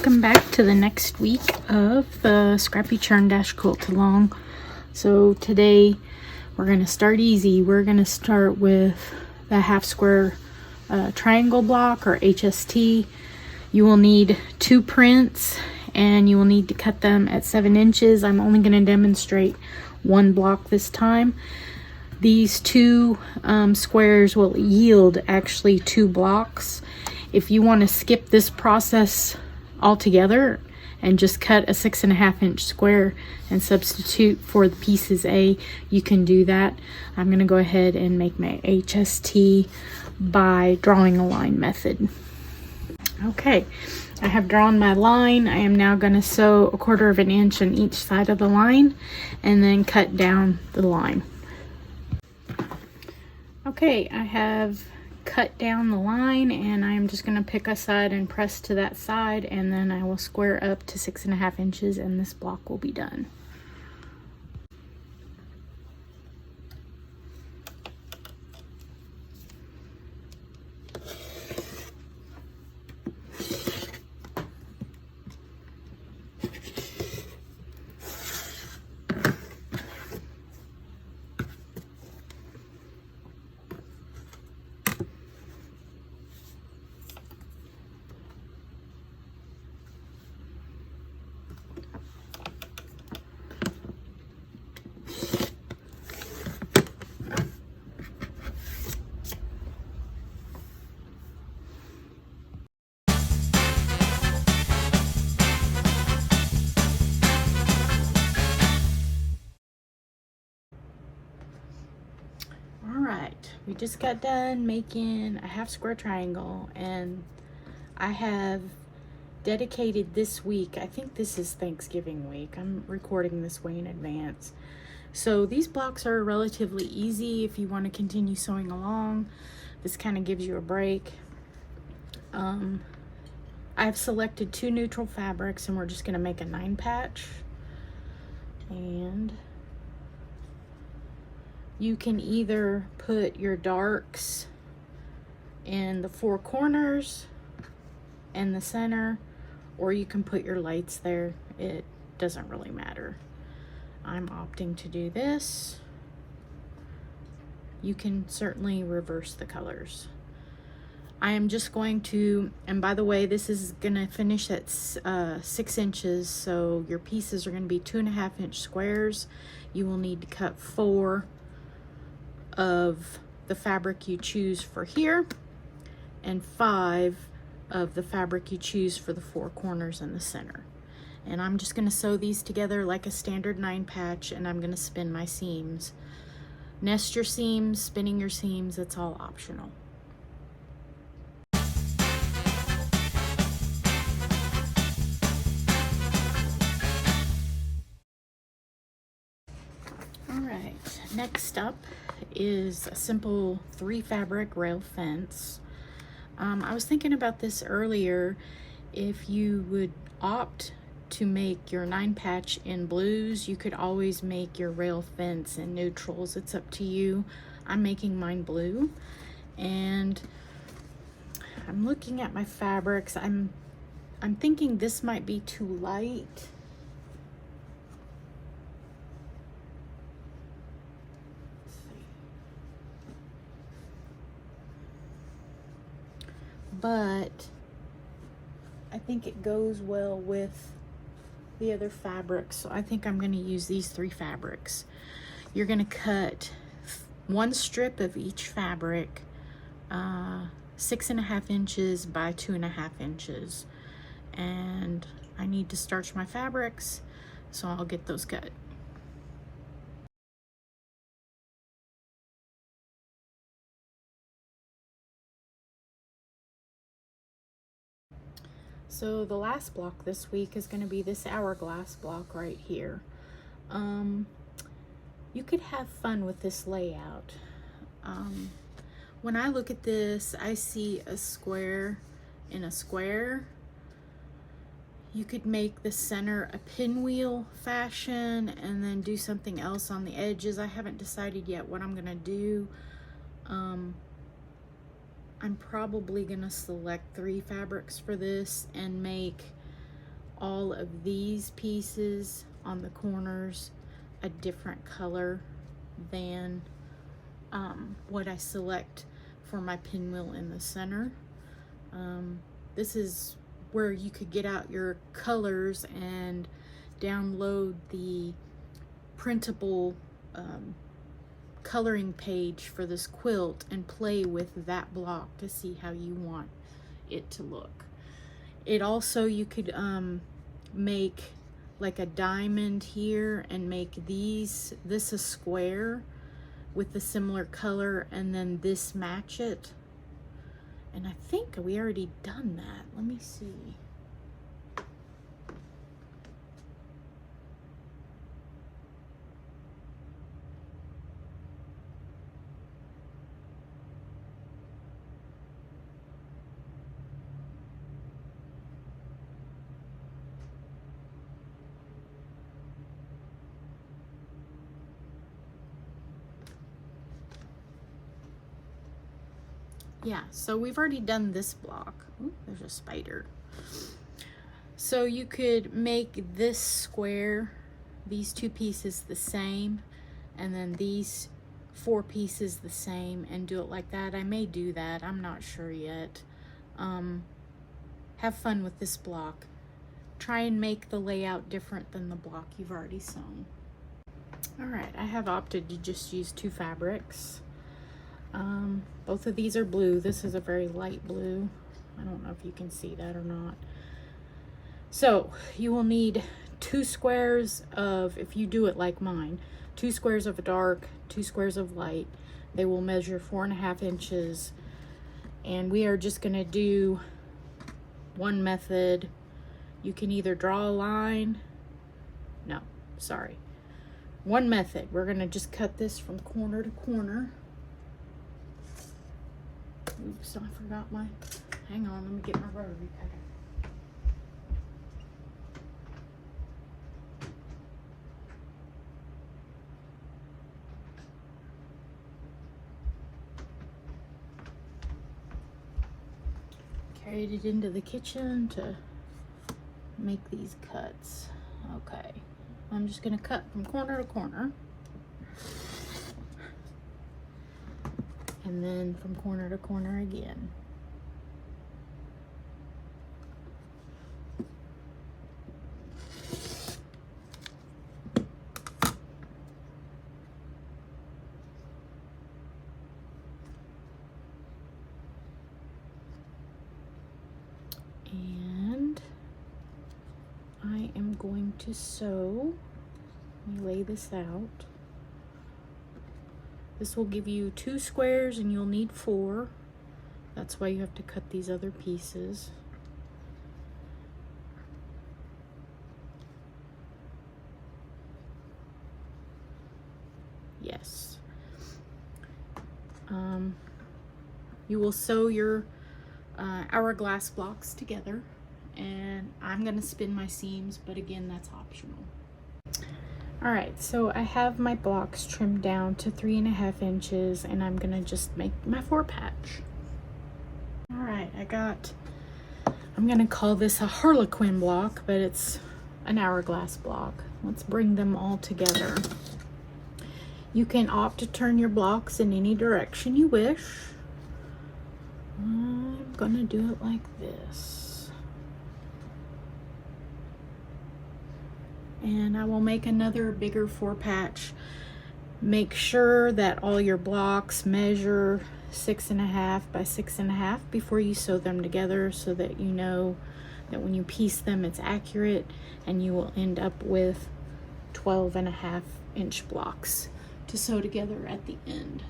welcome back to the next week of the Scrappy Churn Dash Quilt Along. So today we're going to start easy. We're going to start with the half square triangle block, or HST. You will need 2 prints and you will need to cut them at 7 inches. I'm only going to demonstrate one block this time. These 2 squares will yield actually 2 blocks. If you want to skip this process altogether and just cut a 6.5 inch square and substitute for the pieces A, you can do that. I'm going to go ahead and make my HST by drawing a line method. Okay, I have drawn my line. I am now going to sew 1/4 inch on each side of the line and then cut down the line. Okay, I have cut down the line and I'm just going to pick a side and press to that side, and then I will square up to 6.5 inches and this block will be done. Alright, we just got done making a half square triangle, and I have dedicated this week, I think this is Thanksgiving week, I'm recording this way in advance. So these blocks are relatively easy if you want to continue sewing along. This kind of gives you a break. I've selected 2 neutral fabrics and we're just going to make a 9 patch. And you can either put your darks in the 4 corners and the center, or you can put your lights there. It doesn't really matter. I'm opting to do this. You can certainly reverse the colors. I am just going to, and by the way, this is gonna finish at 6 inches, so your pieces are gonna be 2.5 inch squares. You will need to cut 4 of the fabric you choose for here and 5 of the fabric you choose for the 4 corners in the center. And I'm just going to sew these together like a standard 9 patch, and I'm going to spin my seams. Nest your seams, spinning your seams, it's all optional. Alright, next up is a simple 3 fabric rail fence. I was thinking about this earlier. If you would opt to make your 9 patch in blues, you could always make your rail fence in neutrals. It's up to you. I'm making mine blue, and I'm looking at my fabrics. I'm thinking this might be too light. But I think it goes well with the other fabrics, so I think I'm going to use these 3 fabrics. You're going to cut 1 strip of each fabric, 6.5 inches by 2.5 inches, and I need to starch my fabrics, so I'll get those cut. So the last block this week is going to be this hourglass block right here. You could have fun with this layout. When I look at this, I see a square in a square. You could make the center a pinwheel fashion and then do something else on the edges. I haven't decided yet what I'm going to do. I'm probably gonna select 3 fabrics for this and make all of these pieces on the corners a different color than what I select for my pinwheel in the center. This is where you could get out your colors and download the printable coloring page for this quilt and play with that block to see how you want it to look. It also, you could make like a diamond here and make this a square with a similar color, and then this match it. And I think we already done that. Let me see. Yeah, so we've already done this block. Ooh, there's a spider. So you could make this square, these two pieces the same, and then these 4 pieces the same, and do it like that. I may do that, I'm not sure yet. Have fun with this block. Try and make the layout different than the block you've already sewn. All right, I have opted to just use 2 fabrics. Both of these are blue. This is a very light blue. I don't know if you can see that or not. So you will need 2 squares of, if you do it like mine, 2 squares of dark, 2 squares of light. They will measure 4.5 inches. And we are just gonna do one method. You can either draw a line. No, sorry. One method. We're gonna just cut this from corner to corner. Oops, I forgot my, hang on, let me get my rotary cutter. Carried it into the kitchen to make these cuts. Okay, I'm just gonna cut from corner to corner. And then from corner to corner again. And I am going to sew. Let me lay this out. This will give you 2 squares and you'll need 4. That's why you have to cut these other pieces. Yes. You will sew your hourglass blocks together, and I'm gonna spin my seams, but again, that's optional. All right, so I have my blocks trimmed down to 3.5 inches, and I'm gonna just make my 4 patch. All right, I'm gonna call this a harlequin block, but it's an hourglass block. Let's bring them all together. You can opt to turn your blocks in any direction you wish. I'm gonna do it like this. And I will make another bigger 4 patch. Make sure that all your blocks measure 6.5 by 6.5 before you sew them together, so that you know that when you piece them it's accurate, and you will end up with 12.5 inch blocks to sew together at the end.